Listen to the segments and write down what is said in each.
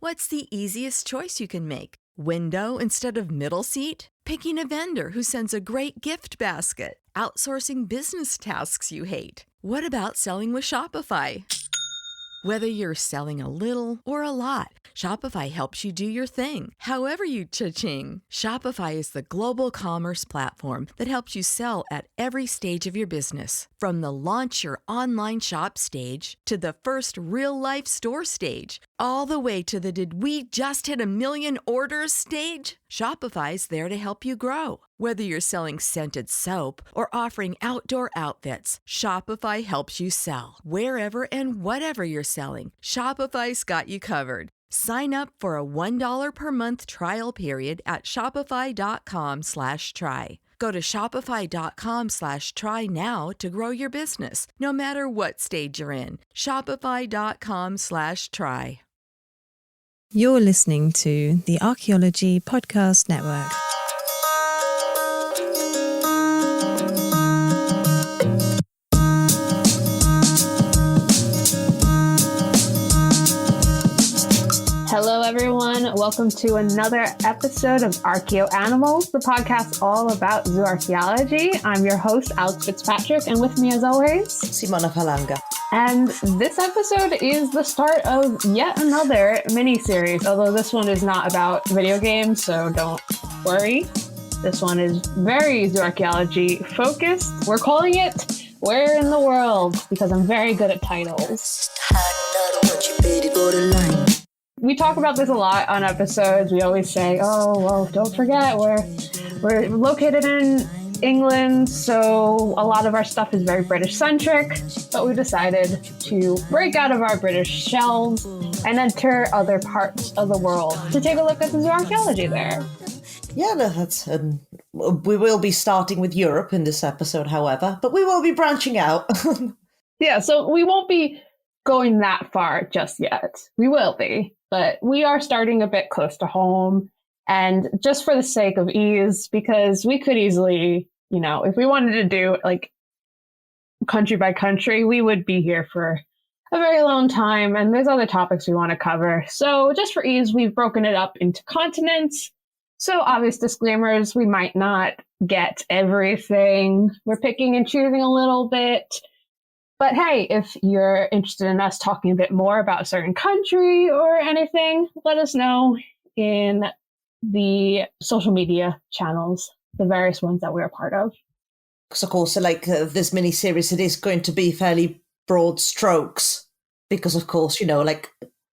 What's the easiest choice you can make? Window instead of middle seat? Picking a vendor who sends a great gift basket? Outsourcing business tasks you hate? What about selling with Shopify? Whether you're selling a little or a lot, Shopify helps you do your thing, however you cha-ching. Shopify is the global commerce platform that helps you sell at every stage of your business. From the launch your online shop stage to the first real-life store stage, all the way to the did we just hit a million orders stage. Shopify's there to help you grow. Whether you're selling scented soap or offering outdoor outfits, Shopify helps you sell. Wherever and whatever you're selling, Shopify's got you covered. Sign up for a $1 per month trial period at shopify.com/try. Go to shopify.com/try now to grow your business, no matter what stage you're in. Shopify.com/try. You're listening to the Archaeology Podcast Network. Hello, everyone. Welcome to another episode of Archaeoanimals, the podcast all about zooarchaeology. I'm your host, Alex Fitzpatrick, and with me, as always, Simona Falanga. And this episode is the start of yet another mini-series, although this one is not about video games, so don't worry. This one is very zooarchaeology focused. We're calling it Where in the World, because I'm very good at titles. We talk about this a lot on episodes. We always say, oh, well, don't forget, we're located in England, so a lot of our stuff is very British-centric, but we decided to break out of our British shells and enter other parts of the world to take a look at the zooarchaeology there. Yeah, no, that's we will be starting with Europe in this episode, however, but we will be branching out. Yeah, so we won't be going that far just yet. We will be, but we are starting a bit close to home. And just for the sake of ease, because we could easily, if we wanted to do like country by country, we would be here for a very long time. And there's other topics we want to cover. So just for ease, we've broken it up into continents. So obvious disclaimers, we might not get everything. We're picking and choosing a little bit. But hey, if you're interested in us talking a bit more about a certain country or anything, let us know in the social media channels, the various ones that we're a part of. Because, of course, this mini-series, it is going to be fairly broad strokes. Because, of course,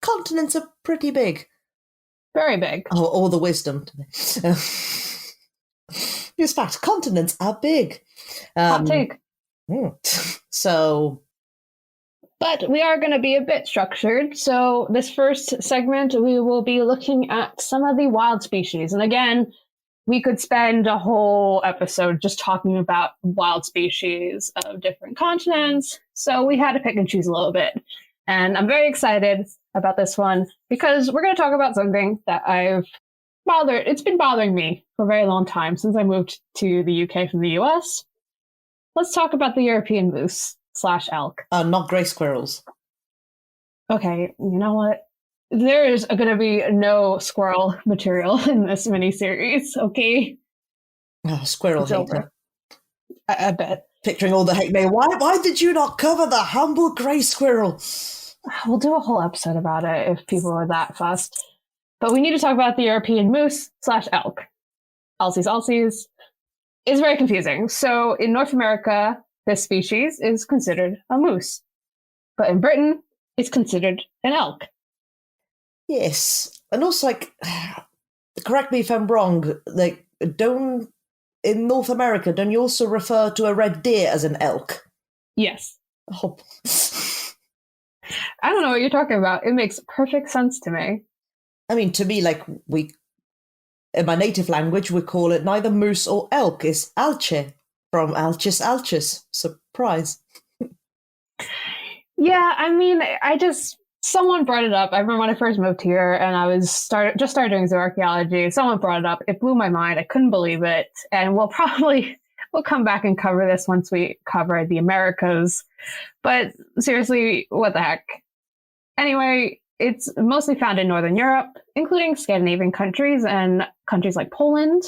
continents are pretty big. Very big. Oh, all the wisdom. In fact, continents are big. Hot take. So... But we are going to be a bit structured. So this first segment, we will be looking at some of the wild species. And again, we could spend a whole episode just talking about wild species of different continents. So we had to pick and choose a little bit. And I'm very excited about this one because we're going to talk about something that it's been bothering me for a very long time since I moved to the UK from the US. Let's talk about the European moose/elk. Not grey squirrels. Okay, you know what? There is going to be no squirrel material in this mini-series, okay? Oh, squirrel hater. I bet. Picturing all the hate mail. Why did you not cover the humble grey squirrel? We'll do a whole episode about it if people are that fussed. But we need to talk about the European moose/elk. Alces. It's very confusing. So in North America, this species is considered a moose. But in Britain, it's considered an elk. Yes. And also, correct me if I'm wrong, in North America, don't you also refer to a red deer as an elk? Yes. Oh. I don't know what you're talking about. It makes perfect sense to me. I mean, to me, in my native language, we call it neither moose or elk. It's alce, from Alces. Surprise. Yeah, I mean, someone brought it up. I remember when I first moved here and I was started doing zooarchaeology. Someone brought it up. It blew my mind. I couldn't believe it. And we'll come back and cover this once we cover the Americas. But seriously, what the heck? Anyway, it's mostly found in Northern Europe, including Scandinavian countries and countries like Poland.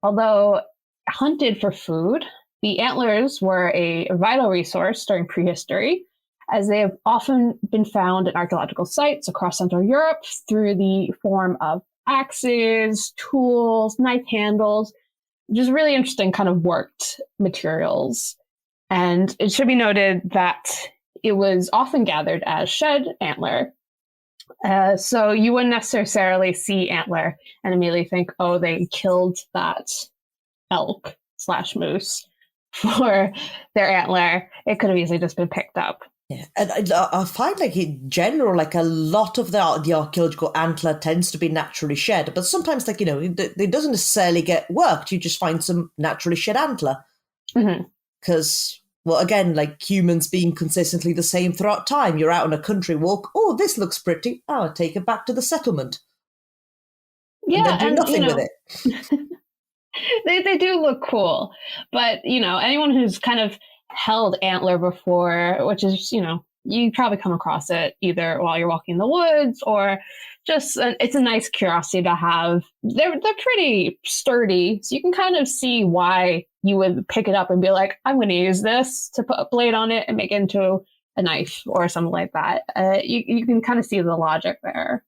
Although hunted for food, the antlers were a vital resource during prehistory, as they have often been found in archaeological sites across Central Europe through the form of axes, tools, knife handles, just really interesting kind of worked materials. And it should be noted that it was often gathered as shed antler. So you wouldn't necessarily see antler and immediately think, oh, they killed that elk / moose for their antler. It could have easily just been picked up. Yeah, and I find like in general, like a lot of the archaeological antler tends to be naturally shed, but sometimes like, it doesn't necessarily get worked. You just find some naturally shed antler. Because, well, again, like humans being consistently the same throughout time. You're out on a country walk. Oh, this looks pretty. Oh, I'll take it back to the settlement. Yeah, and then do nothing with it. They do look cool, but anyone who's kind of held antler before, which is you probably come across it either while you're walking in the woods or just it's a nice curiosity to have. They're pretty sturdy, so you can kind of see why you would pick it up and be like, I'm going to use this to put a blade on it and make it into a knife or something like that. You can kind of see the logic there.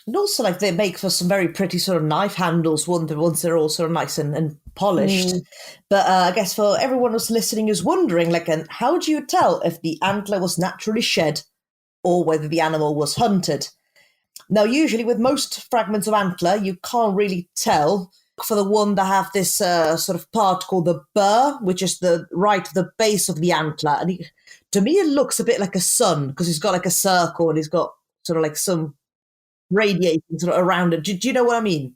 And also, like, they make for some very pretty sort of knife handles once they're all sort of nice and polished. But I guess for everyone who's listening who's wondering, like, and how do you tell if the antler was naturally shed or whether the animal was hunted? Now, usually with most fragments of antler, you can't really tell. For the one that have this sort of part called the burr, which is the base of the antler. And to me, it looks a bit like a sun because he's got like a circle and he's got sort of like some radiating sort of around it. Do you know what I mean?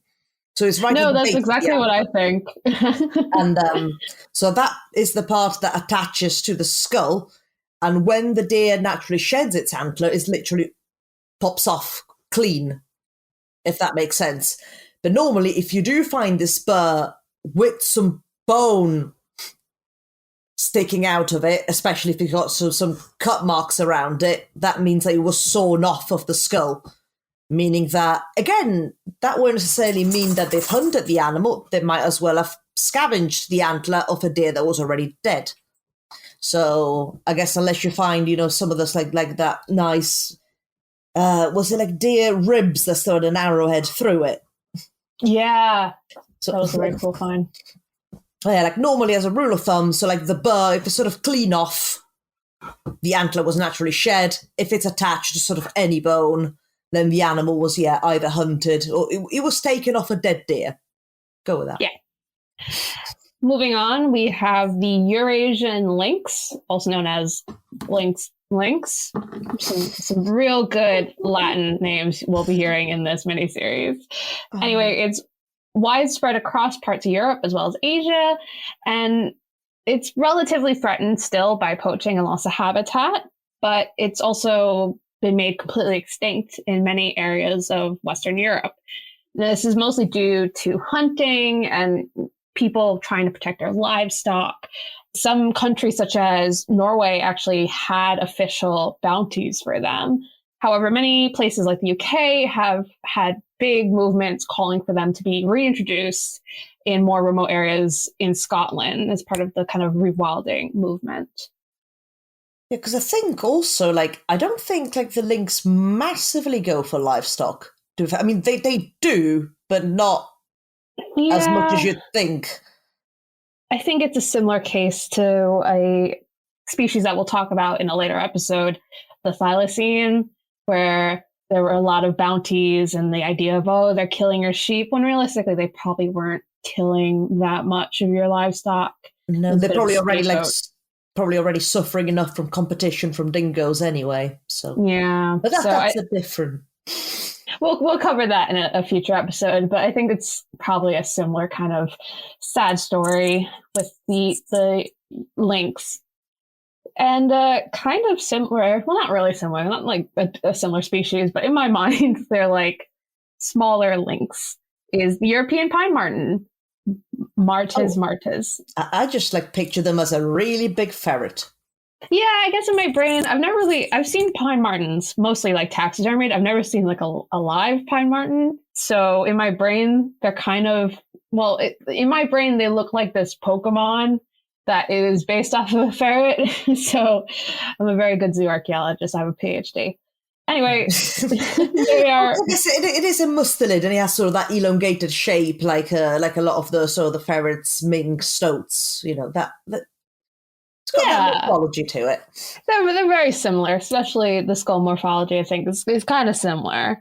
So it's right. No, that's exactly what I think. And so that is the part that attaches to the skull. And when the deer naturally sheds its antler, it literally pops off clean, if that makes sense. But normally, if you do find this burr with some bone sticking out of it, especially if you've got some cut marks around it, that means that it was sawn off of the skull. Meaning that, again, that won't necessarily mean that they've hunted the animal. They might as well have scavenged the antler of a deer that was already dead. So I guess unless you find, some of this like that nice, was it like deer ribs that started an arrowhead through it? Yeah, so, that was a very cool find. Yeah, like normally as a rule of thumb, so like the burr, if it's sort of clean off, the antler was naturally shed. If it's attached to sort of any bone, then the animal was, either hunted or it was taken off a dead deer. Go with that. Yeah. Moving on, we have the Eurasian lynx, also known as lynx. Some real good Latin names we'll be hearing in this miniseries. Anyway, it's widespread across parts of Europe as well as Asia, and it's relatively threatened still by poaching and loss of habitat, but it's also been made completely extinct in many areas of Western Europe. Now, this is mostly due to hunting and people trying to protect their livestock. Some countries, such as Norway, actually had official bounties for them. However, many places like the UK have had big movements calling for them to be reintroduced in more remote areas in Scotland as part of the kind of rewilding movement. Yeah, because I think also, like, I don't think like the lynx massively go for livestock. I mean, they do, but not as much as you'd think. I think it's a similar case to a species that we'll talk about in a later episode, the thylacine, where there were a lot of bounties and the idea of, oh, they're killing your sheep, when realistically they probably weren't killing that much of your livestock. No, they're probably already suffering enough from competition from dingoes anyway. So yeah, but that's a different. We'll cover that in a future episode, but I think it's probably a similar kind of sad story with the lynx. And kind of similar, well, not really similar, not like a similar species, but in my mind, they're like smaller lynx, is the European pine marten, Martes. I just like picture them as a really big ferret. Yeah, I guess in my brain, I've seen pine martens, mostly like taxidermied. I've never seen like a live pine marten. So in my brain, they're kind of, in my brain, they look like this Pokemon that is based off of a ferret. So I'm a very good zooarchaeologist. I have a PhD. Anyway, they are. Yes, it is a mustelid, and it has sort of that elongated shape, like a lot of the sort of the ferrets, mink, stoats. You know that it's got that morphology to it. They're very similar, especially the skull morphology. I think is kind of similar,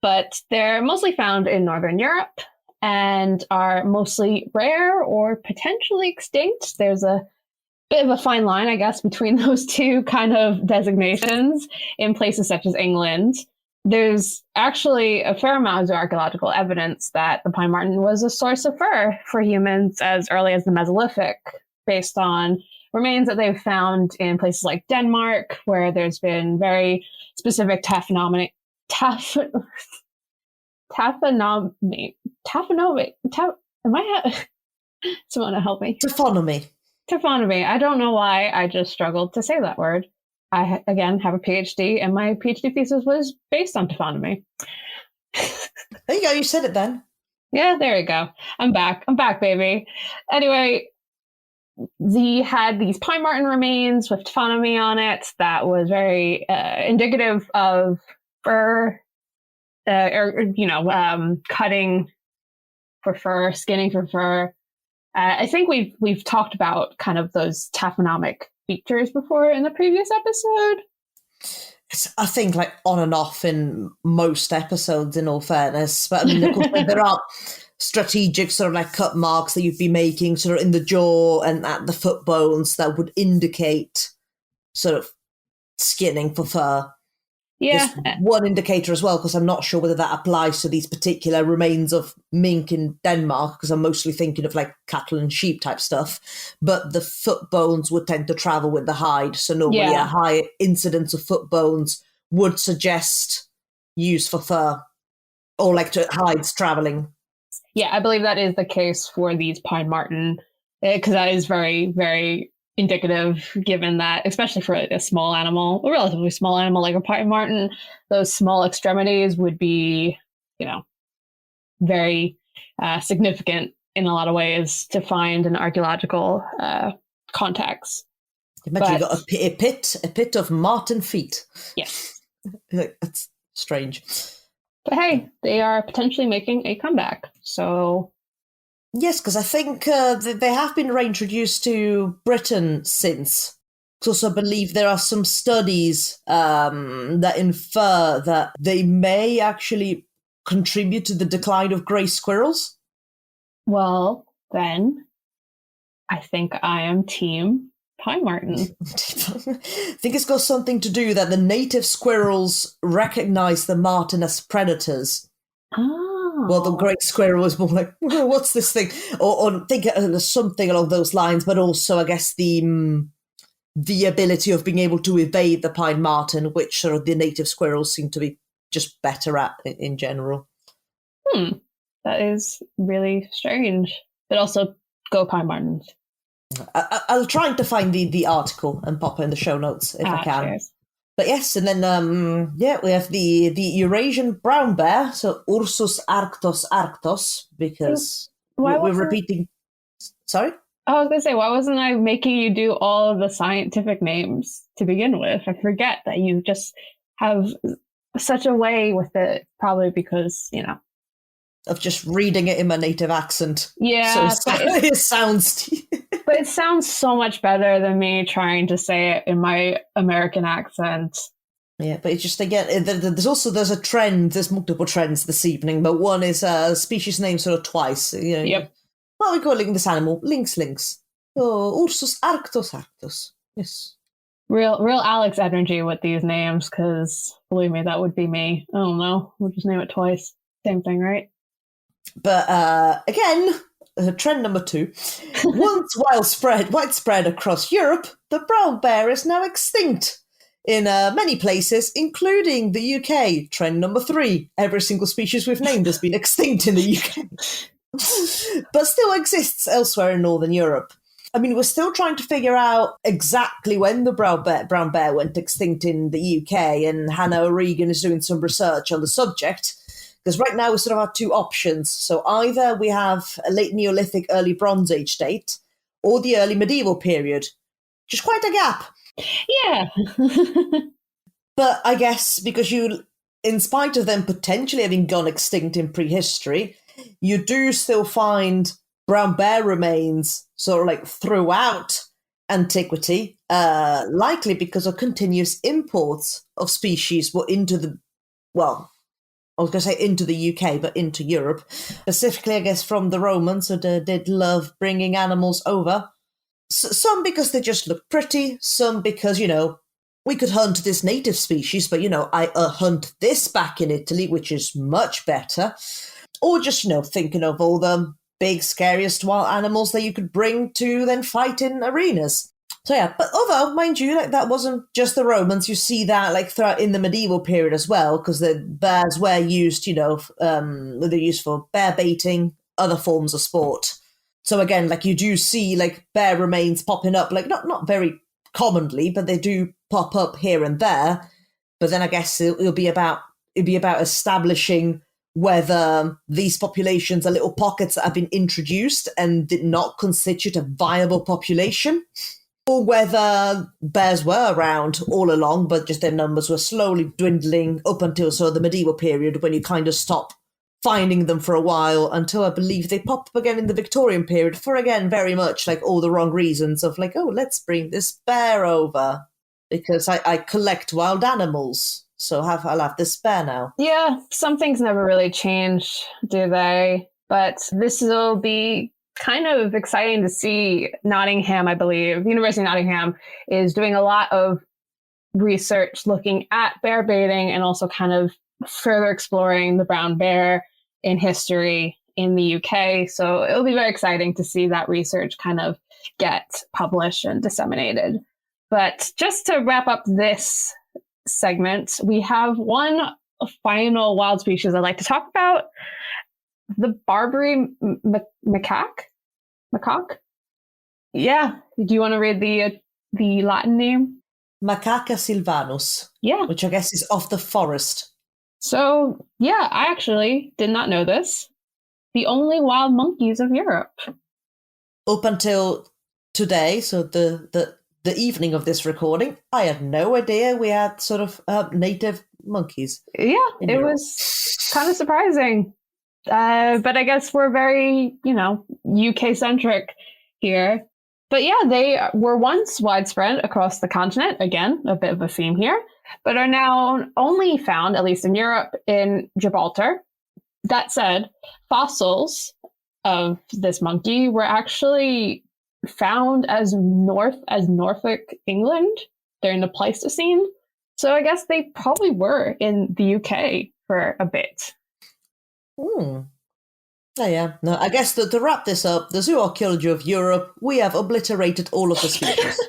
but they're mostly found in Northern Europe and are mostly rare or potentially extinct. There's a bit of a fine line, I guess, between those two kind of designations in places such as England. There's actually a fair amount of archaeological evidence that the pine marten was a source of fur for humans as early as the Mesolithic, based on remains that they've found in places like Denmark, where there's been very specific taxonomy. Someone to help me. Taphonomy. I don't know why I just struggled to say that word. I, again, have a PhD, and my PhD thesis was based on taphonomy. There you go. You said it then. Yeah, there you go. I'm back, baby. Anyway, had these pine marten remains with taphonomy on it that was very indicative of fur, cutting for fur, skinning for fur. I think we've talked about kind of those taphonomic features before in the previous episode. I think like on and off in most episodes, in all fairness. But I mean, of course, there are strategic sort of like cut marks that you'd be making sort of in the jaw and at the foot bones that would indicate sort of skinning for fur. Yeah. There's one indicator as well, because I'm not sure whether that applies to these particular remains of mink in Denmark, because I'm mostly thinking of like cattle and sheep type stuff. But the foot bones would tend to travel with the hide. So normally a high incidence of foot bones would suggest use for fur or like to hides traveling. Yeah, I believe that is the case for these pine marten, because that is very, very indicative, given that, especially for a small animal, a relatively small animal like a pine marten, those small extremities would be, very significant in a lot of ways to find an archaeological context. Imagine you've got a pit of marten feet. Yes. That's strange. But hey, they are potentially making a comeback, so... Yes, because I think they have been reintroduced to Britain since. I also believe there are some studies that infer that they may actually contribute to the decline of grey squirrels. Well, then, I think I am team pine marten. I think it's got something to do that the native squirrels recognize the marten as predators. Oh. Well, the great squirrel was more like, what's this thing? Or think something along those lines, but also, I guess, the ability of being able to evade the pine marten, which sort of the native squirrels seem to be just better at in general. That is really strange. But also, go pine martens. I'll try to find the article and pop it in the show notes if I can. Cheers. But yes, and then, we have the Eurasian brown bear, so Ursus arctos, because we're repeating... Sorry? I was going to say, why wasn't I making you do all of the scientific names to begin with? I forget that you just have such a way with it, probably because, of just reading it in my native accent. Yeah. So it sounds... But it sounds so much better than me trying to say it in my American accent. Yeah, but it's just, again, there's a trend, there's multiple trends this evening, but one is species name sort of twice. Yep. What are we calling this animal? Lynx. Oh, Ursus arctos. Yes. Real Alex energy with these names, because, believe me, that would be me. I don't know. We'll just name it twice. Same thing, right? But, again... trend number 2. Once widespread across Europe, the brown bear is now extinct in many places, including the UK. Trend number 3. Every single species we've named has been extinct in the UK, but still exists elsewhere in Northern Europe. I mean, we're still trying to figure out exactly when the brown bear went extinct in the UK, and Hannah O'Regan is doing some research on the subject. Because right now we sort of have two options. So either we have a late Neolithic, early Bronze Age date, or the early medieval period. Which is quite a gap. Yeah. But I guess because in spite of them potentially having gone extinct in prehistory, you do still find brown bear remains sort of like throughout antiquity, likely because of continuous imports of species into the, well, I was going to say into the UK, but into Europe. Specifically, I guess, from the Romans, so they did love bringing animals over. Some because they just look pretty, some because, we could hunt this native species, but, I hunt this back in Italy, which is much better. Or just, thinking of all the big, scariest wild animals that you could bring to then fight in arenas. So yeah, but although, mind you, that wasn't just the Romans. You see that throughout in the medieval period as well, because the bears were used, they're used for bear baiting, other forms of sport. So again, you do see bear remains popping up, not very commonly, but they do pop up here and there. But then I guess it'll be about establishing whether these populations are little pockets that have been introduced and did not constitute a viable population, or whether bears were around all along, but just their numbers were slowly dwindling up until the medieval period, when you kind of stop finding them for a while, until I believe they pop up again in the Victorian period for, again, very much all the wrong reasons of let's bring this bear over because I collect wild animals. So I'll have this bear now. Yeah, some things never really change, do they? But this will be kind of exciting to see. Nottingham, I believe, University of Nottingham is doing a lot of research looking at bear baiting and also kind of further exploring the brown bear in history in the UK. So it'll be very exciting to see that research kind of get published and disseminated. But just to wrap up this segment, we have one final wild species I'd like to talk about: the Barbary macaque. Macaque? Yeah. Do you want to read the Latin name? Macaca sylvanus. Yeah. Which I guess is of the forest. So, yeah, I actually did not know this. The only wild monkeys of Europe. Up until today, so the evening of this recording, I had no idea we had sort of native monkeys. Yeah, it was kind of surprising. But I guess we're very, UK-centric here. But yeah, they were once widespread across the continent. Again, a bit of a theme here. But are now only found, at least in Europe, in Gibraltar. That said, fossils of this monkey were actually found as north as Norfolk, England during the Pleistocene. So I guess they probably were in the UK for a bit. Oh yeah. No, I guess to wrap this up, the Zooarchaeology of Europe, we have obliterated all of the species.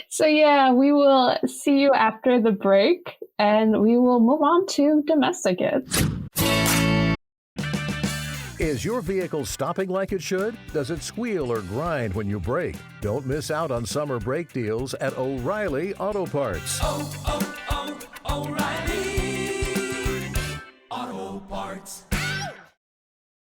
So yeah, we will see you after the break, and we will move on to domesticates. Is your vehicle stopping like it should? Does it squeal or grind when you brake? Don't miss out on summer brake deals at O'Reilly Auto Parts. O'Reilly Auto Parts.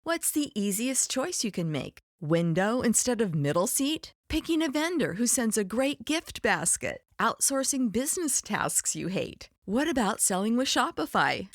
What's the easiest choice you can make? Window instead of middle seat? Picking a vendor who sends a great gift basket? Outsourcing business tasks you hate? What about selling with Shopify?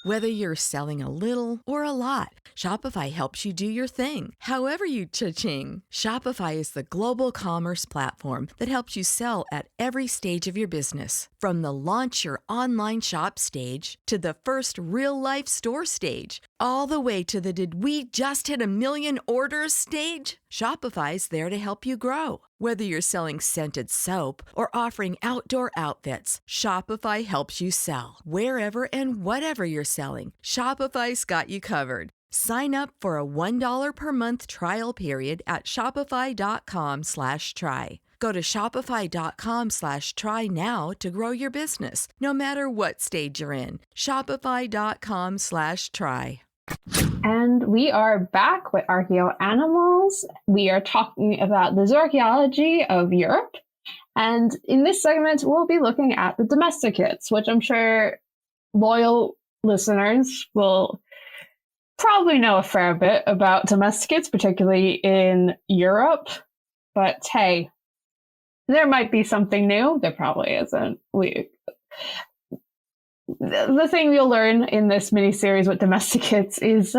Whether you're selling a little or a lot, Shopify helps you do your thing, however you cha-ching. Shopify is the global commerce platform that helps you sell at every stage of your business. From the launch your online shop stage to the first real-life store stage, all the way to the did we just hit 1 million orders stage. Shopify's there to help you grow. Whether you're selling scented soap or offering outdoor outfits, Shopify helps you sell. Wherever and whatever you're selling, Shopify's got you covered. Sign up for a $1 per month trial period at shopify.com/try. Go to shopify.com/try now to grow your business, no matter what stage you're in. Shopify.com/try. And we are back with Archaeo Animals. We are talking about the zooarchaeology of Europe. And in this segment, we'll be looking at the domesticates, which I'm sure loyal listeners will probably know a fair bit about domesticates, particularly in Europe. But hey, there might be something new. There probably isn't. The thing you'll learn in this mini-series with domesticates is,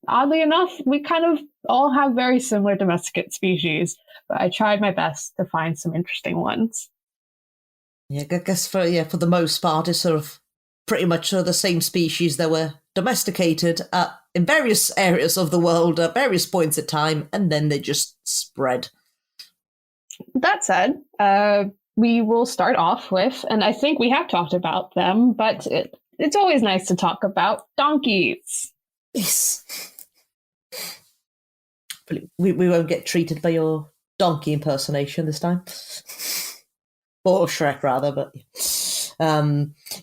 oddly enough, we kind of all have very similar domesticate species, but I tried my best to find some interesting ones. Yeah, I guess for the most part, it's sort of pretty much the same species that were domesticated in various areas of the world at various points in time, and then they just spread. That said, we will start off with, and I think we have talked about them, but it's always nice to talk about donkeys. Yes. We won't get treated by your donkey impersonation this time. Or Shrek, rather, but...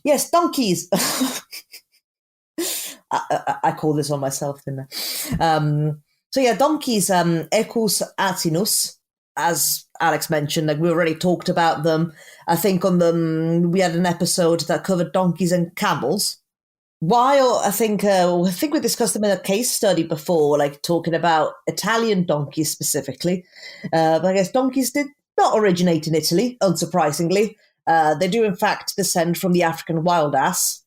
yes, donkeys. I call this on myself, didn't I? So yeah, donkeys, Equus asinus, as Alex mentioned, like we already talked about them. I think we had an episode that covered donkeys and camels. While I think we discussed them in a case study before, like talking about Italian donkeys specifically. But I guess donkeys did not originate in Italy, unsurprisingly. They do in fact descend from the African wild ass,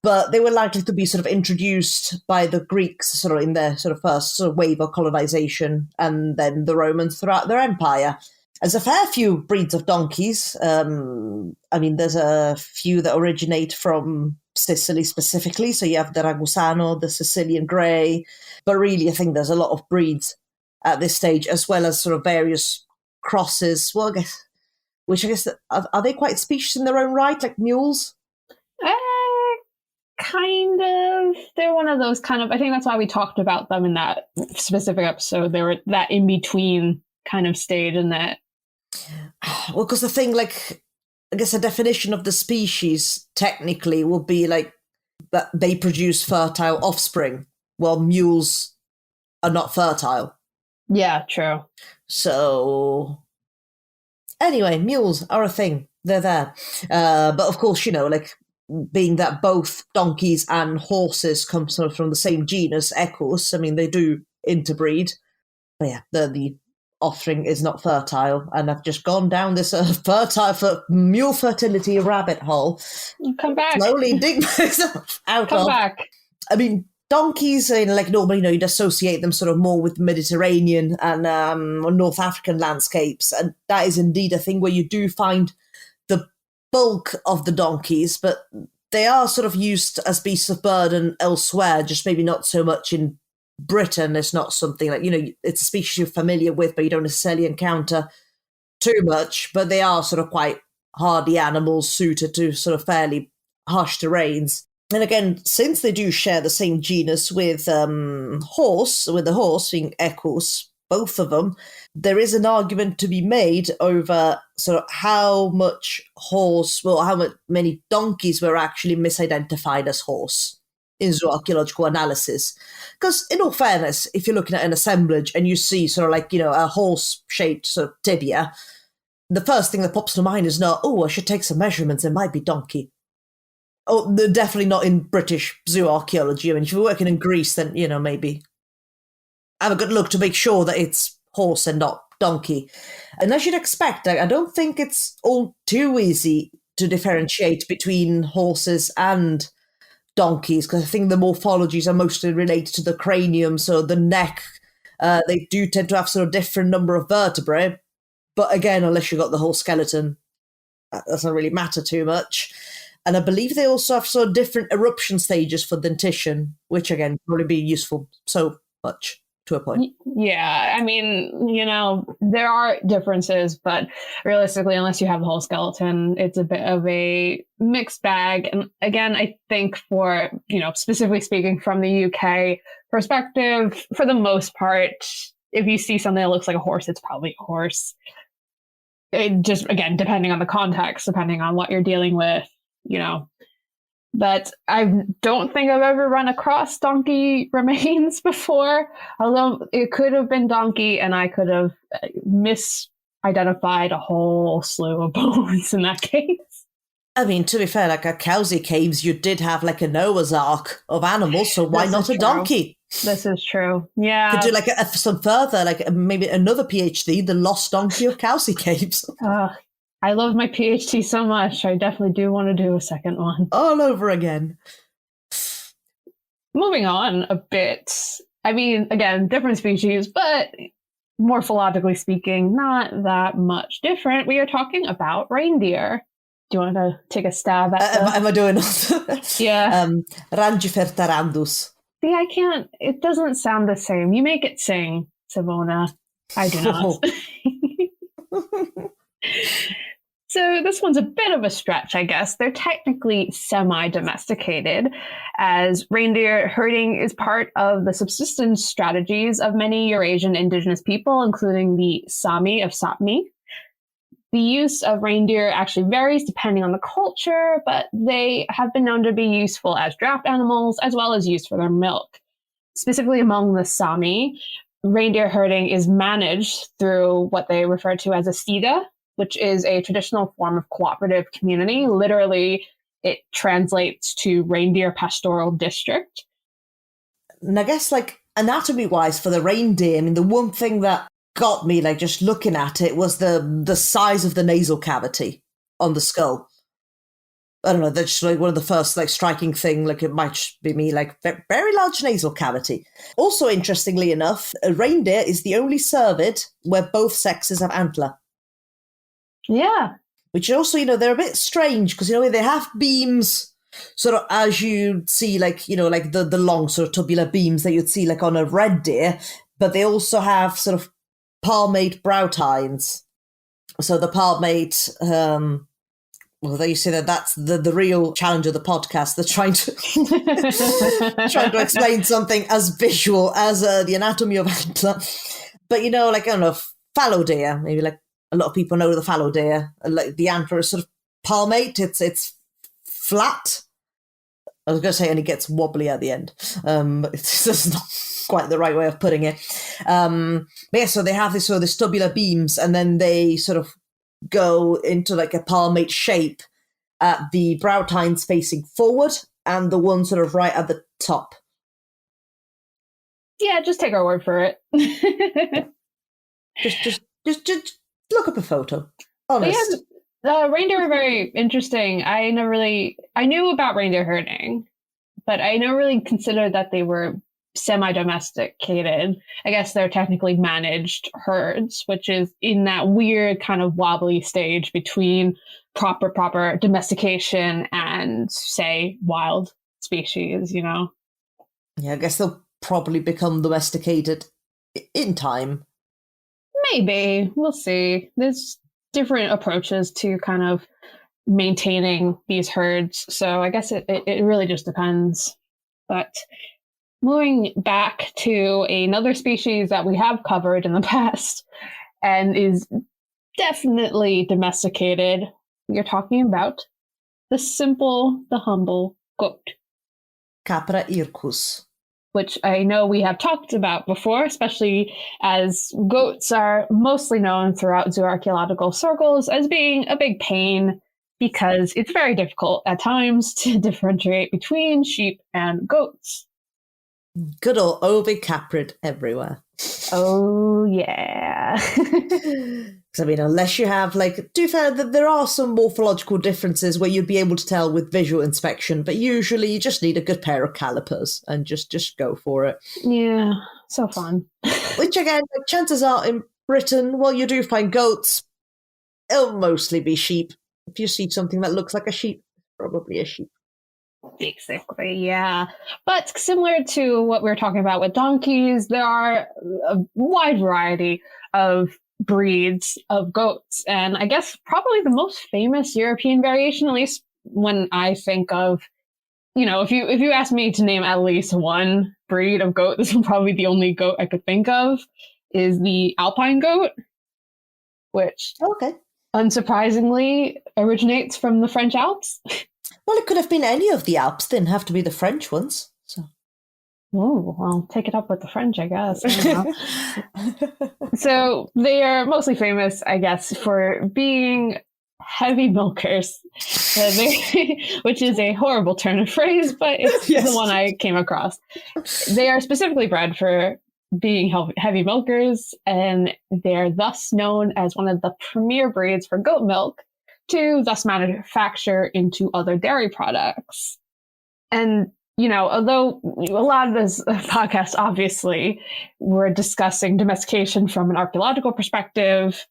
but they were likely to be sort of introduced by the Greeks sort of in their sort of first sort of wave of colonization, and then the Romans throughout their empire. There's a fair few breeds of donkeys. I mean, there's a few that originate from Sicily specifically. So you have the Ragusano, the Sicilian Grey, but really I think there's a lot of breeds at this stage, as well as sort of various crosses. Well, I guess are they quite species in their own right, like mules? Kind of. They're one of those kind of, I think that's why we talked about them in that specific episode. They were that in-between kind of stage in that. Well, because the thing, like, I guess a definition of the species technically would be like that they produce fertile offspring, while mules are not fertile. Yeah, true. So anyway, mules are a thing. They're there. But of course, like, being that both donkeys and horses come sort of from the same genus, Equus, I mean, they do interbreed. But yeah, the offspring is not fertile, and I've just gone down this mule fertility rabbit hole. Come back. Slowly dig myself out Come back. I mean, donkeys, like normally, you'd associate them sort of more with Mediterranean and North African landscapes, and that is indeed a thing where you do find the bulk of the donkeys, but they are sort of used as beasts of burden elsewhere, just maybe not so much in Britain. It's not something like, it's a species you're familiar with, but you don't necessarily encounter too much, but they are sort of quite hardy animals suited to sort of fairly harsh terrains. And again, since they do share the same genus with the horse being Equus, both of them, there is an argument to be made over sort of how many donkeys were actually misidentified as horse in zooarchaeological analysis. Because in all fairness, if you're looking at an assemblage and you see sort of like, a horse-shaped sort of tibia, the first thing that pops to mind is not, I should take some measurements, it might be donkey. Oh, they're definitely not in British zooarchaeology. I mean, if you're working in Greece, then, maybe have a good look to make sure that it's horse and not donkey. And as you'd expect, I don't think it's all too easy to differentiate between horses and donkeys, because I think the morphologies are mostly related to the cranium, so the neck, they do tend to have sort of different number of vertebrae, but again, unless you've got the whole skeleton, that doesn't really matter too much. And I believe they also have sort of different eruption stages for dentition, which again probably be useful so much to a point. Yeah, I mean, there are differences, but realistically, unless you have the whole skeleton, it's a bit of a mixed bag. And again, I think for, specifically speaking from the UK perspective, for the most part, if you see something that looks like a horse, it's probably a horse. It just, again, depending on the context, depending on what you're dealing with, But I don't think I've ever run across donkey remains before, although it could have been donkey and I could have misidentified a whole slew of bones in that case. I mean, to be fair, like at Cowsey Caves, you did have like a Noah's Ark of animals, so why not a donkey? This is true. Yeah. Could do like some further, like maybe another PhD, the Lost Donkey of Cowsey Caves. I love my PhD so much. I definitely do want to do a second one. All over again. Moving on a bit. I mean, again, different species, but morphologically speaking, not that much different. We are talking about reindeer. Do you want to take a stab at Am I doing Yeah. Rangifertarandus. See, I can't. It doesn't sound the same. You make it sing, Savona. I do not. So this one's a bit of a stretch, I guess. They're technically semi-domesticated, as reindeer herding is part of the subsistence strategies of many Eurasian indigenous people, including the Sami of Sapmi. The use of reindeer actually varies depending on the culture, but they have been known to be useful as draft animals as well as used for their milk. Specifically among the Sami, reindeer herding is managed through what they refer to as a sida, which is a traditional form of cooperative community. Literally, it translates to reindeer pastoral district. And I guess, like, anatomy-wise for the reindeer, I mean, the one thing that got me, like, just looking at it was the size of the nasal cavity on the skull. I don't know, that's just like one of the first, like, striking thing, like, it might be me, like, very large nasal cavity. Also, interestingly enough, a reindeer is the only cervid where both sexes have antler. Yeah. Which also, you know, they're a bit strange because, you know, they have beams sort of as you see, like, you know, like the long sort of tubular beams that you'd see like on a red deer, but they also have sort of palmate brow tines. So the palmate, well, there you see that's the real challenge of the podcast. They're trying to explain something as visual as the anatomy of antler. But, you know, like, I don't know, fallow deer, maybe like a lot of people know the fallow deer, like the antler is sort of palmate. It's flat. I was going to say, and it gets wobbly at the end. It's just not quite the right way of putting it. But yeah, so they have this sort of the tubular beams, and then they sort of go into like a palmate shape at the brow tines facing forward, and the one sort of right at the top. Yeah, just take our word for it. just look up a photo. Honest. Yeah, reindeer are very interesting. I knew about reindeer herding, but I never really considered that they were semi-domesticated. I guess they're technically managed herds, which is in that weird kind of wobbly stage between proper domestication and, say, wild species, you know? Yeah, I guess they'll probably become domesticated in time. Maybe. We'll see. There's different approaches to kind of maintaining these herds. So I guess it really just depends. But moving back to another species that we have covered in the past and is definitely domesticated, you're talking about the simple, the humble goat. Capra ircus. Which I know we have talked about before, especially as goats are mostly known throughout zooarchaeological circles as being a big pain because it's very difficult at times to differentiate between sheep and goats. Good old ovid-caprid everywhere. Oh, yeah. I mean, unless you have, like, to be fair, there are some morphological differences where you'd be able to tell with visual inspection, but usually you just need a good pair of calipers and just go for it. Yeah, so fun. Which, again, like, chances are in Britain, well, you do find goats, it'll mostly be sheep. If you see something that looks like a sheep, probably a sheep. Basically, yeah. But similar to what we were talking about with donkeys, there are a wide variety of breeds of goats. And I guess probably the most famous European variation, at least when I think of, you know, if you ask me to name at least one breed of goat, this is probably the only goat I could think of, is the Alpine goat, which Okay. unsurprisingly originates from the French Alps. Well, it could have been any of the Alps. Didn't have to be the French ones. So. Oh, well, take it up with the French, I guess. So they are mostly famous, I guess, for being heavy milkers, which is a horrible turn of phrase, but it's Yes. the one I came across. They are specifically bred for being heavy milkers, and they're thus known as one of the premier breeds for goat milk to thus manufacture into other dairy products. And although a lot of this podcast, obviously, we're discussing domestication from an archaeological perspective,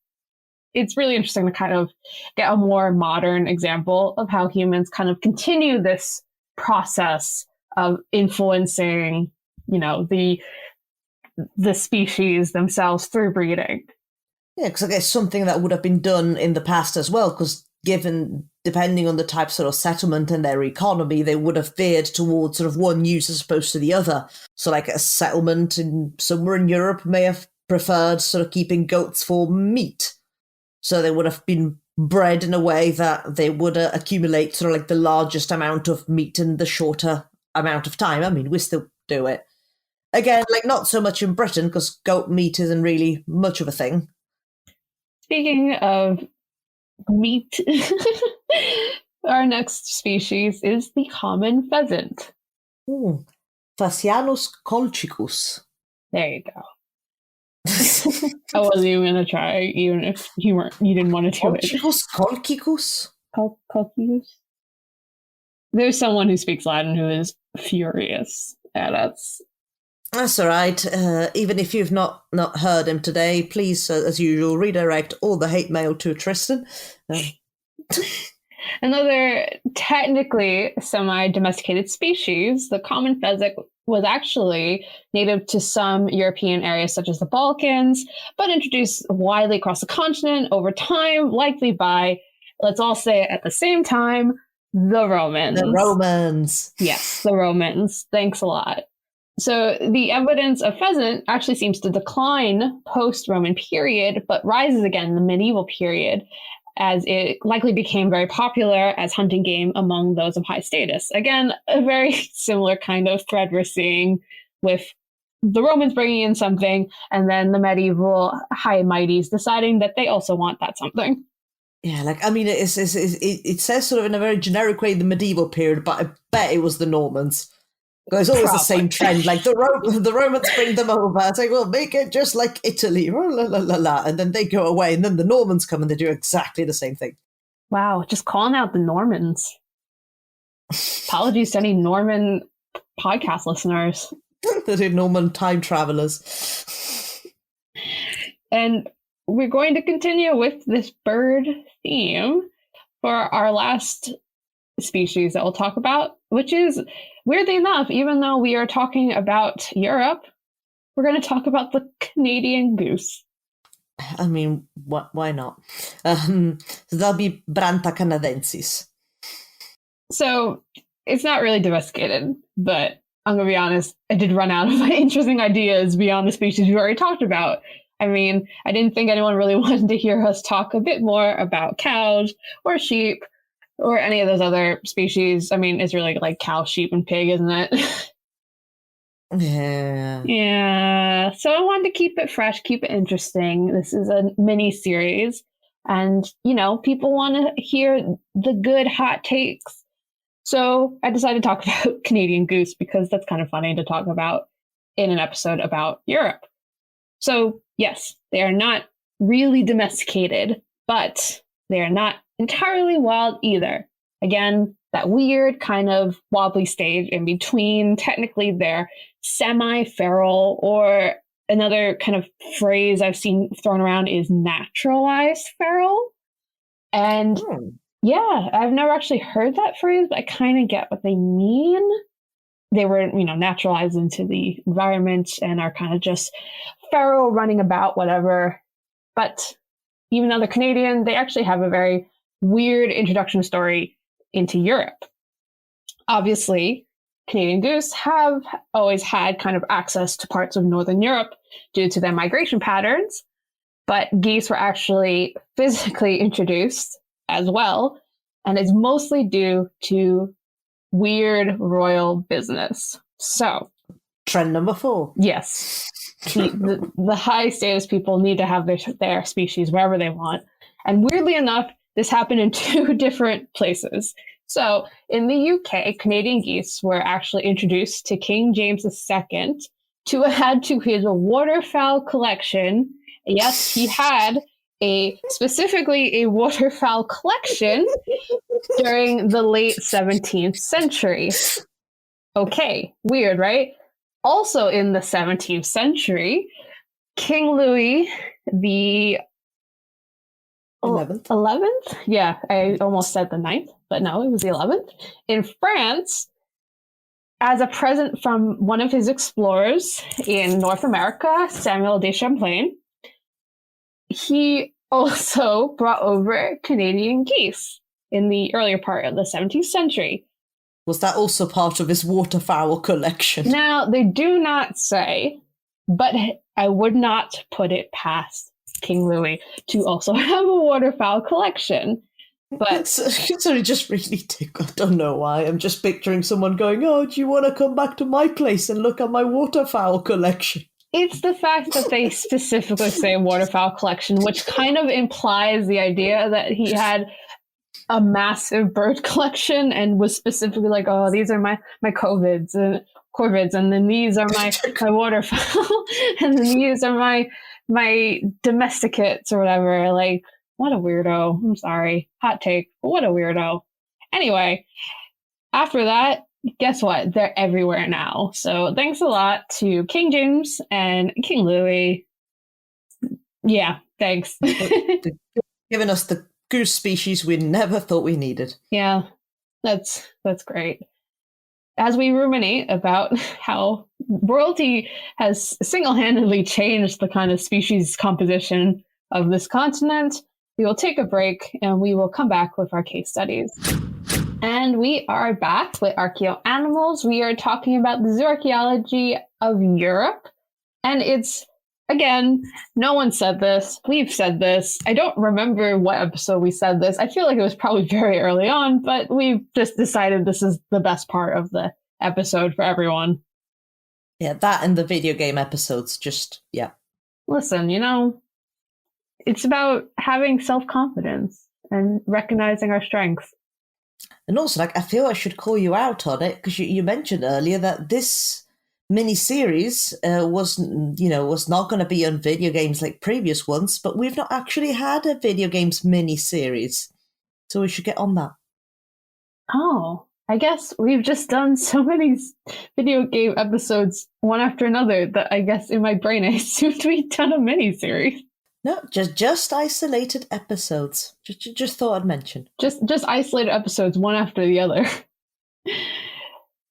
it's really interesting to kind of get a more modern example of how humans kind of continue this process of influencing, the species themselves through breeding. Yeah, because I guess something that would have been done in the past as well, because depending on the type of sort of settlement and their economy, they would have veered towards sort of one use as opposed to the other. So like a settlement somewhere in Europe may have preferred sort of keeping goats for meat. So they would have been bred in a way that they would accumulate sort of like the largest amount of meat in the shorter amount of time. I mean, we still do it. Again, like not so much in Britain because goat meat isn't really much of a thing. Speaking of meat, our next species is the common pheasant. Phasianus colchicus. There you go. I wasn't even going to try, even if you didn't want to do it. Colchicus? Colchicus? There's someone who speaks Latin who is furious. Yeah, That's all right. Even if you've not heard him today, please, as usual, redirect all the hate mail to Tristan. Another technically semi-domesticated species, the common pheasant, was actually native to some European areas such as the Balkans, but introduced widely across the continent over time, likely by, let's all say it at the same time, the Romans. The Romans. Yes, the Romans. Thanks a lot. So the evidence of pheasant actually seems to decline post-Roman period, but rises again in the medieval period, as it likely became very popular as hunting game among those of high status. Again, a very similar kind of thread we're seeing with the Romans bringing in something and then the medieval high and mighties deciding that they also want that something. Yeah, like, I mean, it says sort of in a very generic way the medieval period, but I bet it was the Normans. It's always the same trend. Like the Romans bring them over. It's like, well, make it just like Italy, la, la, la, la, and then they go away, and then the Normans come and they do exactly the same thing. Wow, just calling out the Normans. Apologies to any Norman podcast listeners. The Norman time travelers. And we're going to continue with this bird theme for our last species that we'll talk about, which is, weirdly enough, even though we are talking about Europe, we're going to talk about the Canadian goose. I mean, why not? That'll be Branta canadensis. So it's not really domesticated, but I'm going to be honest, I did run out of interesting ideas beyond the species we already talked about. I mean, I didn't think anyone really wanted to hear us talk a bit more about cows or sheep or any of those other species. I mean, it's really like cow, sheep, and pig, isn't it? Yeah. Yeah. So I wanted to keep it fresh, keep it interesting. This is a mini series. And, people want to hear the good hot takes. So I decided to talk about Canadian goose because that's kind of funny to talk about in an episode about Europe. So yes, they are not really domesticated, but they are not entirely wild either. Again, that weird kind of wobbly stage in between. Technically, they're semi-feral, or another kind of phrase I've seen thrown around is naturalized feral. And yeah, I've never actually heard that phrase, but I kind of get what they mean. They were, naturalized into the environment and are kind of just feral, running about, whatever. But even though they're Canadian, they actually have a very weird introduction story into Europe. Obviously, Canadian goose have always had kind of access to parts of Northern Europe due to their migration patterns, but geese were actually physically introduced as well and it's mostly due to weird royal business. So, Trend number 4. yes, the high status people need to have their species wherever they want. And weirdly enough, this happened in 2 different places. So in the UK, Canadian geese were actually introduced to King James II to add to his waterfowl collection. Yes, he had specifically a waterfowl collection during the late 17th century. Okay, weird, right? Also in the 17th century, King Louis the 11th? Yeah, I almost said the 9th, but no, it was the 11th. In France, as a present from one of his explorers in North America, Samuel de Champlain, he also brought over Canadian geese in the earlier part of the 17th century. Was that also part of his waterfowl collection? Now, they do not say, but I would not put it past King Louis to also have a waterfowl collection. But sorry, just really I don't know why. I'm just picturing someone going, "Oh, do you want to come back to my place and look at my waterfowl collection?" it's the fact that they specifically say waterfowl collection, which kind of implies the idea that he had a massive bird collection and was specifically like, "Oh, these are my corvids and then these are my waterfowl, and then these are my domesticates or whatever." Like, what a weirdo. I'm sorry. Hot take, but what a weirdo. Anyway, after that, guess what? They're everywhere now. So thanks a lot to King James and King Louis. Yeah, thanks. Giving us the goose species we never thought we needed. Yeah, that's great. As we ruminate about how royalty has single-handedly changed the kind of species composition of this continent, we will take a break and we will come back with our case studies. And we are back with Archaeoanimals. We are talking about the Zooarchaeology of Europe. And it's, again, no one said this. We've said this. I don't remember what episode we said this. I feel like it was probably very early on, but we've just decided this is the best part of the episode for everyone. Yeah, that and the video game episodes, just, yeah. Listen, it's about having self-confidence and recognizing our strengths. And also, I feel I should call you out on it, because you mentioned earlier that this mini-series was not going to be on video games like previous ones, but we've not actually had a video games mini-series. So we should get on that. Oh, I guess we've just done so many video game episodes one after another that I guess in my brain I assumed we'd done a mini-series. No, just isolated episodes. Just thought I'd mention. Just isolated episodes one after the other.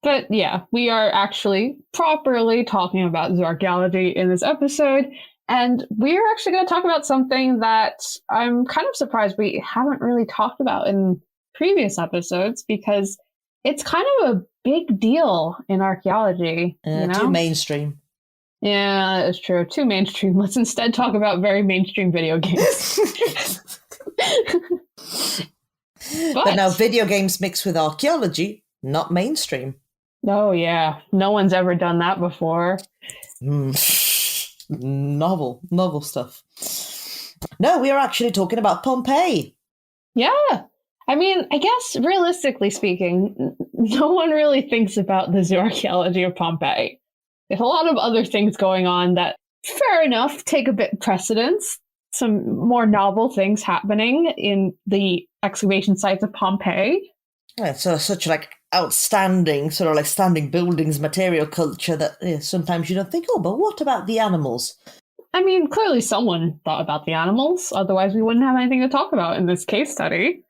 But yeah, we are actually properly talking about zooarchaeology in this episode. And we are actually going to talk about something that I'm kind of surprised we haven't really talked about in previous episodes, because it's kind of a big deal in archaeology. Too mainstream. Yeah, that's true. Too mainstream. Let's instead talk about very mainstream video games. But now video games mixed with archaeology, not mainstream. Oh, yeah. No one's ever done that before. Novel stuff. No, we are actually talking about Pompeii. Yeah. I mean, I guess realistically speaking, no one really thinks about the zooarchaeology of Pompeii. There's a lot of other things going on that, fair enough, take a bit precedence. Some more novel things happening in the excavation sites of Pompeii. Yeah, so such outstanding, standing buildings, material culture that sometimes you don't think, oh, but what about the animals? I mean, clearly someone thought about the animals. Otherwise, we wouldn't have anything to talk about in this case study.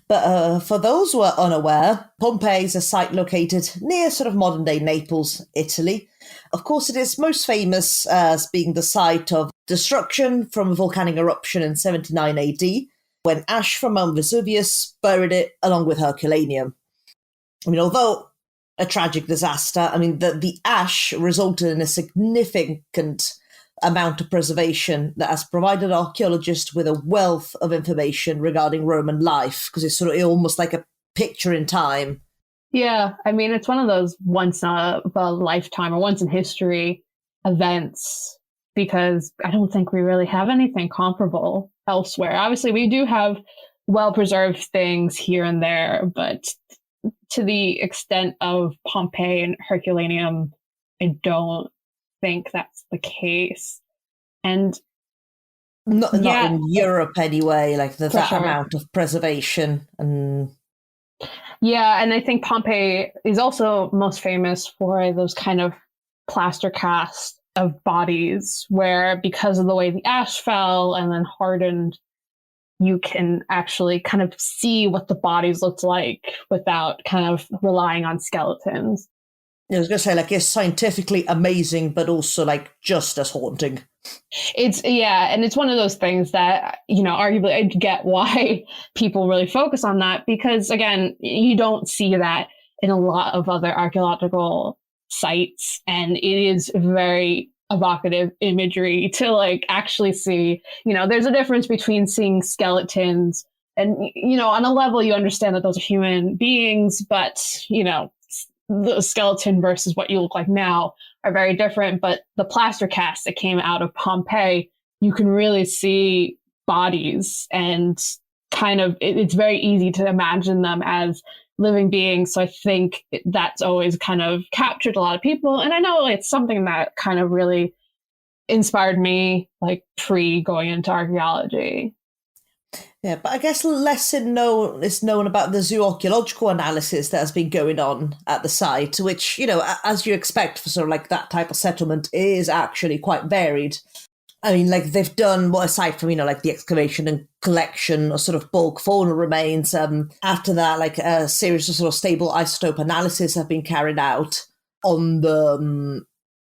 But for those who are unaware, Pompeii is a site located near modern-day Naples, Italy. Of course, it is most famous as being the site of destruction from a volcanic eruption in 79 AD, when ash from Mount Vesuvius buried it along with Herculaneum. I mean, although a tragic disaster, the ash resulted in a significant amount of preservation that has provided archaeologists with a wealth of information regarding Roman life, because it's sort of almost like a picture in time. Yeah, I mean, it's one of those once in a lifetime or once in history events, because I don't think we really have anything comparable elsewhere. Obviously, we do have well-preserved things here and there, but to the extent of Pompeii and Herculaneum, I don't think that's the case. And not in Europe anyway, like that sure. amount of preservation. And yeah, and I think Pompeii is also most famous for those kind of plaster casts of bodies where, because of the way the ash fell and then hardened, you can actually kind of see what the bodies looked like without kind of relying on skeletons. I was going to say, like, it's scientifically amazing, but also like just as haunting. And it's one of those things that, arguably I get why people really focus on that, because again, you don't see that in a lot of other archaeological sites, and it is very evocative imagery to like actually see, there's a difference between seeing skeletons and, on a level you understand that those are human beings, but, the skeleton versus what you look like now are very different. But the plaster casts that came out of Pompeii, you can really see bodies, and kind of it's very easy to imagine them as living beings. So I think that's always kind of captured a lot of people. And I know it's something that kind of really inspired me, like pre going into archaeology. Yeah, but I guess less is known about the zooarchaeological analysis that has been going on at the site, which, as you expect for sort of like that type of settlement, is actually quite varied. I mean, like they've done, aside from, like the excavation and collection of sort of bulk fauna remains, after that, like a series of sort of stable isotope analysis have been carried out on the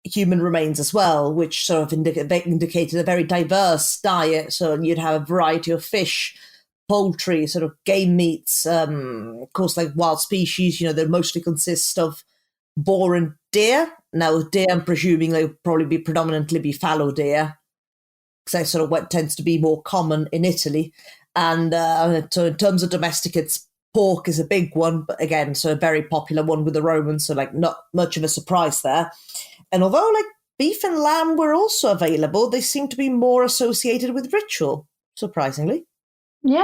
human remains as well, which sort of indicated a very diverse diet. So you'd have a variety of fish, poultry, sort of game meats, of course, like wild species, that mostly consist of boar and deer. Now, deer, I'm presuming they would probably predominantly be fallow deer, because that's sort of what tends to be more common in Italy. And so in terms of domesticates, pork is a big one, but again, so a very popular one with the Romans, so like not much of a surprise there. And although like beef and lamb were also available, they seem to be more associated with ritual, surprisingly. Yeah,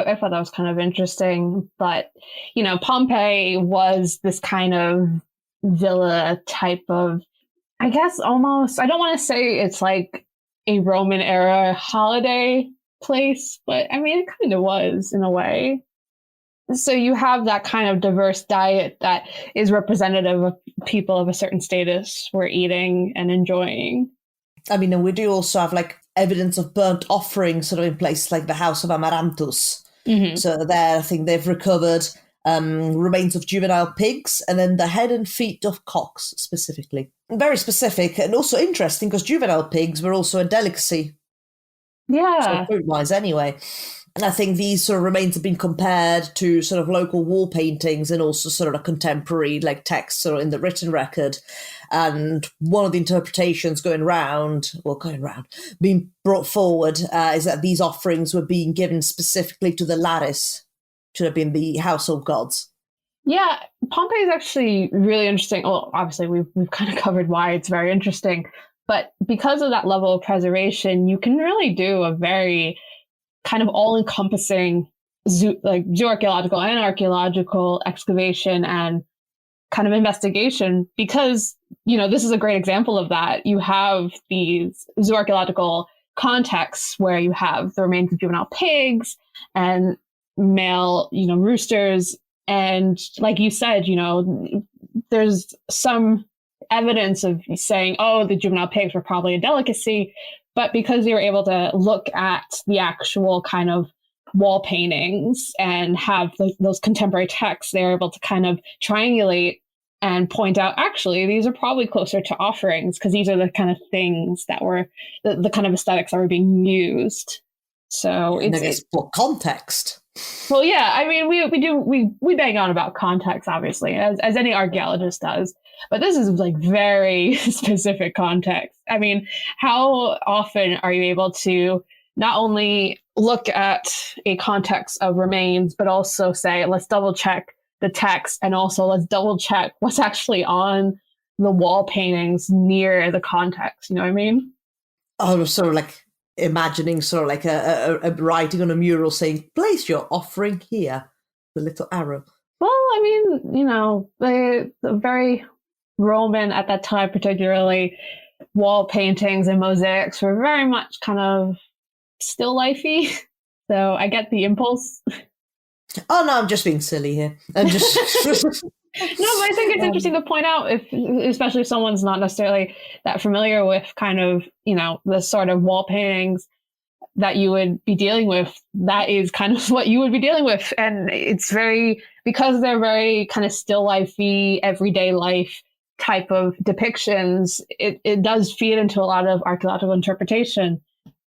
I thought that was kind of interesting. But, Pompeii was this kind of villa type of, I guess almost, I don't want to say it's like a Roman era holiday place, but I mean, it kind of was in a way. So you have that kind of diverse diet that is representative of people of a certain status were eating and enjoying. I mean, and we do also have like evidence of burnt offerings sort of in places like the House of Amaranthus. Mm-hmm. So there, I think they've recovered remains of juvenile pigs and then the head and feet of cocks specifically. Very specific and also interesting because juvenile pigs were also a delicacy. Yeah. So food-wise anyway. And I think these sort of remains have been compared to sort of local wall paintings and also sort of a contemporary like text sort of in the written record. And one of the interpretations being brought forward is that these offerings were being given specifically to the Lares, should have been the household gods. Yeah, Pompeii is actually really interesting. Well, obviously we've kind of covered why it's very interesting, but because of that level of preservation, you can really do a very kind of all-encompassing zooarchaeological and archaeological excavation and kind of investigation, because, this is a great example of that. You have these zooarchaeological contexts where you have the remains of juvenile pigs and male, roosters. And like you said, there's some evidence of saying, oh, the juvenile pigs were probably a delicacy. But because they were able to look at the actual kind of wall paintings and have those contemporary texts, they were able to kind of triangulate and point out, actually, these are probably closer to offerings because these are the kind of things that were the kind of aesthetics that were being used. So it's for context. Well, yeah, I mean, we bang on about context, obviously, as any archaeologist does. But this is like very specific context. I mean, how often are you able to not only look at a context of remains, but also say, let's double check the text, and also let's double check what's actually on the wall paintings near the context. You know what I mean? I was sort of like imagining sort of like a writing on a mural saying, place your offering here, the little arrow. Well, I mean, you know, the very Roman at that time, particularly wall paintings and mosaics were very much kind of still lifey. So I get the impulse. Oh no, I'm just being silly here. I'm just No, but I think it's interesting to point out, especially if someone's not necessarily that familiar with kind of, you know, the sort of wall paintings that you would be dealing with. That is kind of what you would be dealing with. And it's because they're very kind of still lifey, everyday life type of depictions, it does feed into a lot of archaeological interpretation,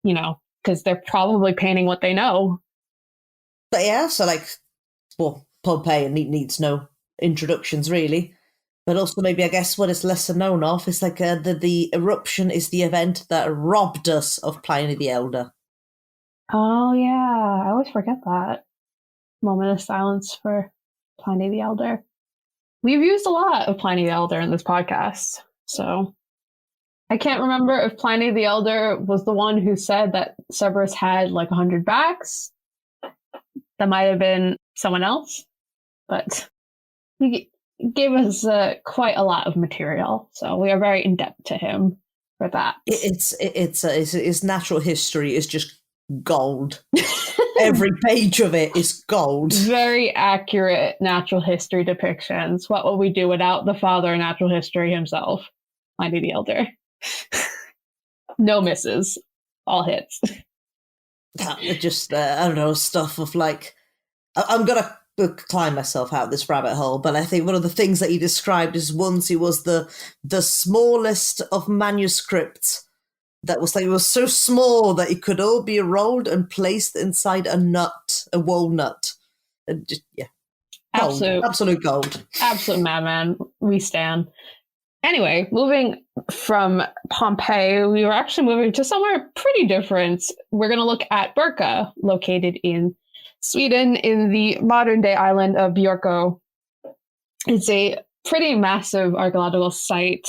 you know, because they're probably painting what they know. But yeah, so like, well, Pompeii needs no introductions really, but also maybe I guess what is lesser known of is like the eruption is the event that robbed us of Pliny the Elder. Oh yeah, I always forget that. Moment of silence for Pliny the Elder. We've used a lot of Pliny the Elder in this podcast, so I can't remember if Pliny the Elder was the one who said that Cerberus had like 100 backs. That might have been someone else, but he gave us quite a lot of material, so we are very indebted to him for that. It's natural history is just gold. Every page of it is gold. Very accurate natural history depictions. What would we do without the father of natural history himself, Pliny the Elder? No misses, all hits. Just I don't know, stuff of like, I'm gonna climb myself out this rabbit hole, but I think one of the things that he described is once he was the smallest of manuscripts. That was like, it was so small that it could all be rolled and placed inside a walnut. And just, yeah. Gold. Absolute gold. Absolute madman. We stand. Anyway, moving from Pompeii, we were actually moving to somewhere pretty different. We're going to look at Birka, located in Sweden in the modern day island of Björkö. It's a pretty massive archaeological site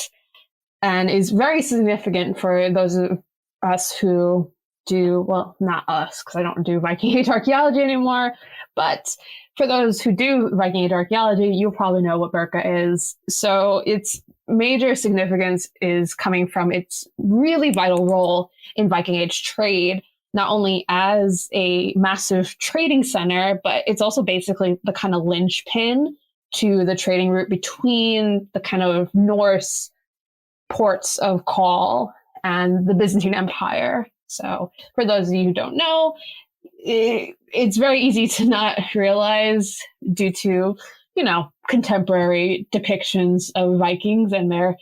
and is very significant for those of us who do, well, not us, because I don't do Viking Age archaeology anymore, but for those who do Viking Age archaeology, you'll probably know what Birka is. So its major significance is coming from its really vital role in Viking Age trade, not only as a massive trading center, but it's also basically the kind of linchpin to the trading route between the kind of Norse ports of Gaul and the Byzantine Empire. So for those of you who don't know, it's very easy to not realize due to, you know, contemporary depictions of Vikings and their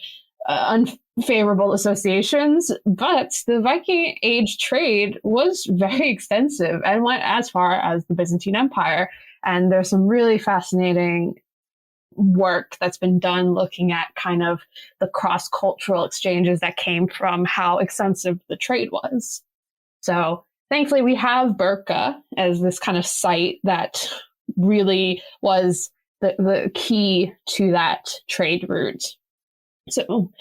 unfavorable associations. But the Viking Age trade was very extensive and went as far as the Byzantine Empire. And there's some really fascinating work that's been done looking at kind of the cross-cultural exchanges that came from how extensive the trade was. So thankfully we have Birka as this kind of site that really was the key to that trade route. So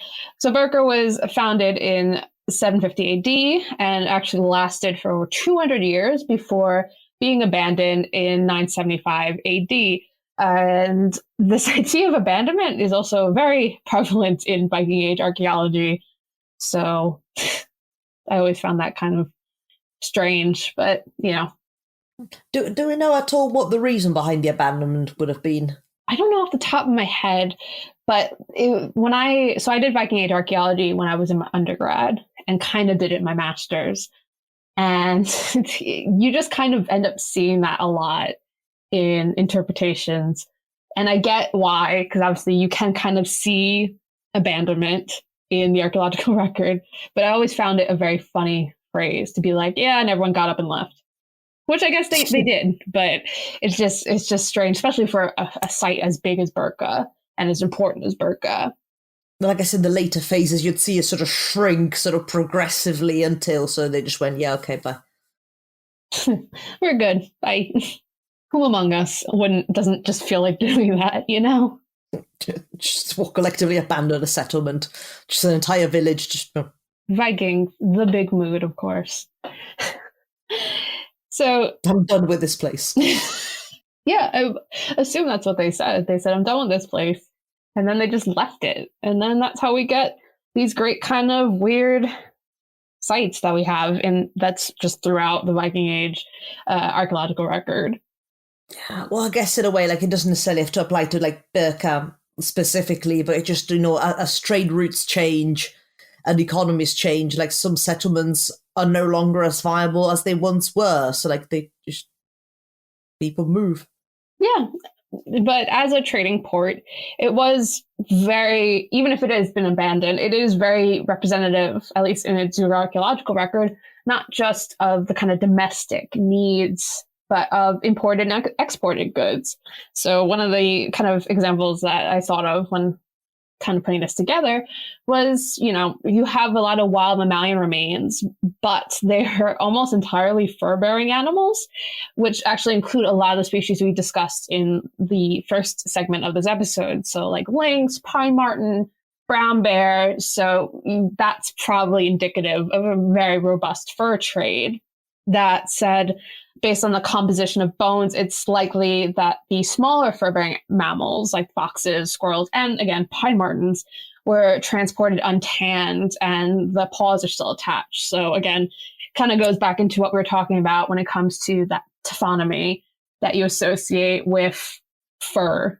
Birka was founded in 750 AD and actually lasted for over 200 years before being abandoned in 975 AD. And this idea of abandonment is also very prevalent in Viking Age archaeology. So I always found that kind of strange, but you know. Do we know at all what the reason behind the abandonment would have been? I don't know off the top of my head, but I did Viking Age archaeology when I was in my undergrad and kind of did it in my master's. And you just kind of end up seeing that a lot in interpretations. And I get why, because obviously you can kind of see abandonment in the archaeological record, but I always found it a very funny phrase to be like, yeah, and everyone got up and left, which I guess they did, but it's just strange, especially for a site as big as Birka and as important as Birka. Well, I guess in the later phases, you'd see it sort of shrink sort of progressively until, so they just went, yeah, okay, bye. We're good. Bye. Who among us doesn't just feel like doing that, you know? Just collectively abandon a settlement. Just an entire village. Just Viking, the big mood, of course. So I'm done with this place. yeah, I assume that's what they said. They said, I'm done with this place. And then they just left it. And then that's how we get these great kind of weird sites that we have. And that's just throughout the Viking Age archaeological record. Yeah, well, I guess in a way, like it doesn't necessarily have to apply to like Birka specifically, but it just, as trade routes change and economies change, like some settlements are no longer as viable as they once were. So like people move. Yeah. But as a trading port, it was very, even if it has been abandoned, it is very representative, at least in its zooarchaeological record, not just of the kind of domestic needs, but of imported and exported goods. So one of the kind of examples that I thought of when kind of putting this together was, you have a lot of wild mammalian remains, but they're almost entirely fur-bearing animals, which actually include a lot of the species we discussed in the first segment of this episode. So like lynx, pine marten, brown bear. So that's probably indicative of a very robust fur trade. That said, based on the composition of bones, it's likely that the smaller fur-bearing mammals like foxes, squirrels, and again, pine martens were transported untanned and the paws are still attached. So again, kind of goes back into what we were talking about when it comes to that taphonomy that you associate with fur.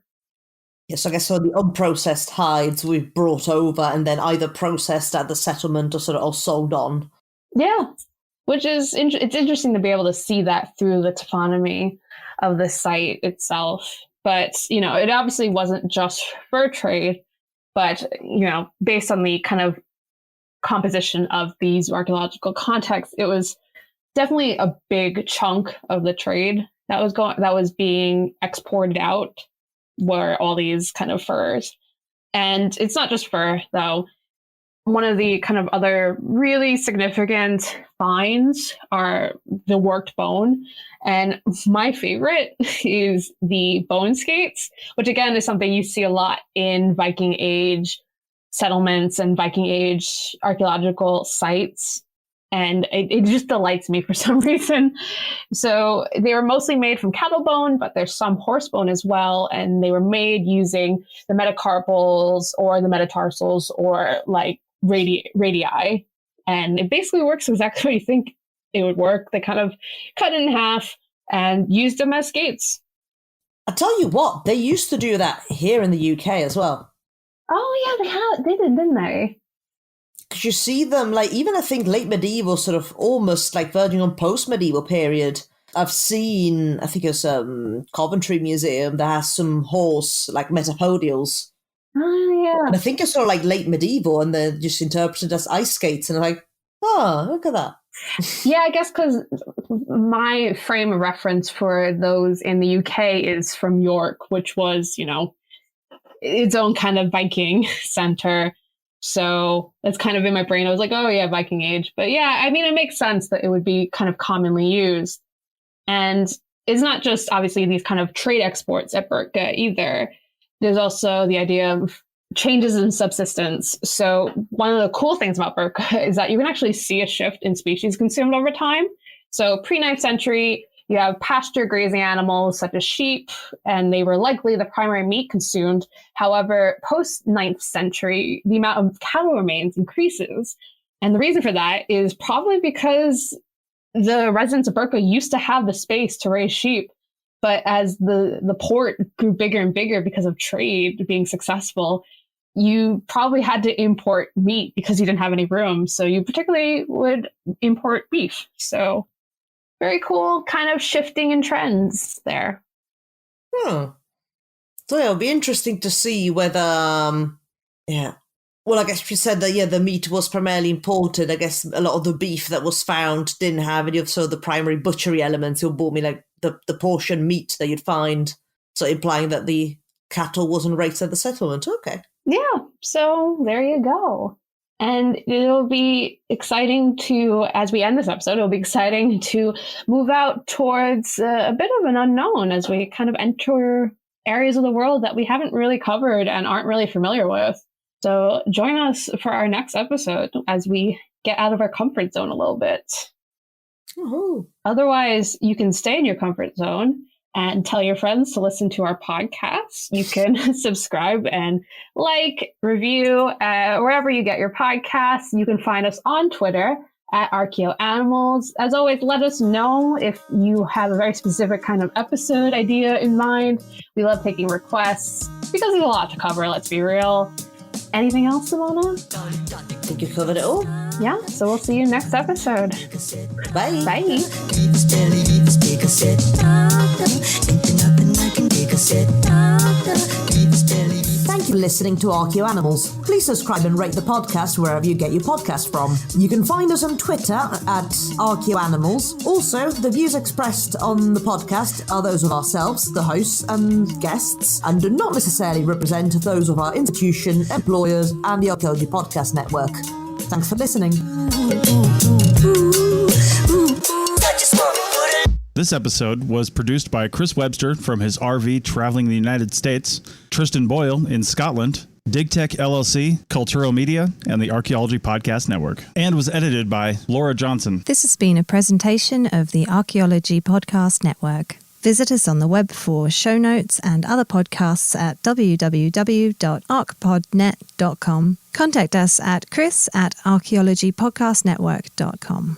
Yes, I guess so the unprocessed hides we've brought over and then either processed at the settlement or sort of all sold on. Yeah. Which is, it's interesting to be able to see that through the taphonomy of the site itself. But, it obviously wasn't just fur trade, but, based on the kind of composition of these archaeological contexts, it was definitely a big chunk of the trade that was being exported out were all these kind of furs. And it's not just fur, though. One of the kind of other really significant finds are the worked bone. And my favorite is the bone skates, which again is something you see a lot in Viking Age settlements and Viking Age archaeological sites. And it just delights me for some reason. So they were mostly made from cattle bone, but there's some horse bone as well. And they were made using the metacarpals or the metatarsals or like radii, and it basically works exactly what you think it would work. They kind of cut it in half and used them as skates. I tell you what, they used to do that here in the UK as well. Oh yeah, they did, didn't they? Because you see them, like, even I think late medieval, sort of almost like verging on post-medieval period. I've seen, I think it's Coventry Museum that has some horse, like metapodials. Oh yeah. And I think it's sort of like late medieval and they're just interpreted as ice skates. And I'm like, oh, look at that. Yeah, I guess because my frame of reference for those in the UK is from York, which was, its own kind of Viking center. So that's kind of in my brain. I was like, oh yeah, Viking Age. But yeah, I mean, it makes sense that it would be kind of commonly used. And it's not just obviously these kind of trade exports at Birka either. There's also the idea of changes in subsistence. So one of the cool things about Birka is that you can actually see a shift in species consumed over time. So pre-9th century, you have pasture grazing animals such as sheep, and they were likely the primary meat consumed. However, post-9th century, the amount of cattle remains increases. And the reason for that is probably because the residents of Birka used to have the space to raise sheep. But as the port grew bigger and bigger because of trade being successful, you probably had to import meat because you didn't have any room. So you particularly would import beef. So very cool kind of shifting in trends there. So yeah, it'll be interesting to see whether, Well, I guess you said that, the meat was primarily imported. I guess a lot of the beef that was found didn't have any of the primary butchery elements. It bought me like the portion meat that you'd find. So implying that the cattle wasn't raised at the settlement. Okay. Yeah, so there you go. And it'll be exciting to, as we end this episode, it'll be exciting to move out towards a bit of an unknown as we kind of enter areas of the world that we haven't really covered and aren't really familiar with. So join us for our next episode as we get out of our comfort zone a little bit. Oh. Otherwise, you can stay in your comfort zone and tell your friends to listen to our podcast. You can subscribe and like, review, wherever you get your podcasts. You can find us on Twitter at ArchaeoAnimals. As always, let us know if you have a very specific kind of episode idea in mind. We love taking requests because there's a lot to cover, let's be real. Anything else, Simona? I think you covered it all. Yeah, so we'll see you next episode. Bye. Bye. Thank you for listening to Archaeoanimals. Please subscribe and rate the podcast wherever you get your podcast from. You can find us on Twitter at Archaeoanimals. Also, the views expressed on the podcast are those of ourselves, the hosts and guests, and do not necessarily represent those of our institution, employers, and the Archaeology Podcast Network. Thanks for listening. This episode was produced by Chris Webster from his RV traveling the United States, Tristan Boyle in Scotland, DigTech LLC, Culturo Media, and the Archaeology Podcast Network, and was edited by Laura Johnson. This has been a presentation of the Archaeology Podcast Network. Visit us on the web for show notes and other podcasts at www.archpodnet.com. Contact us at chris@archaeologypodcastnetwork.com.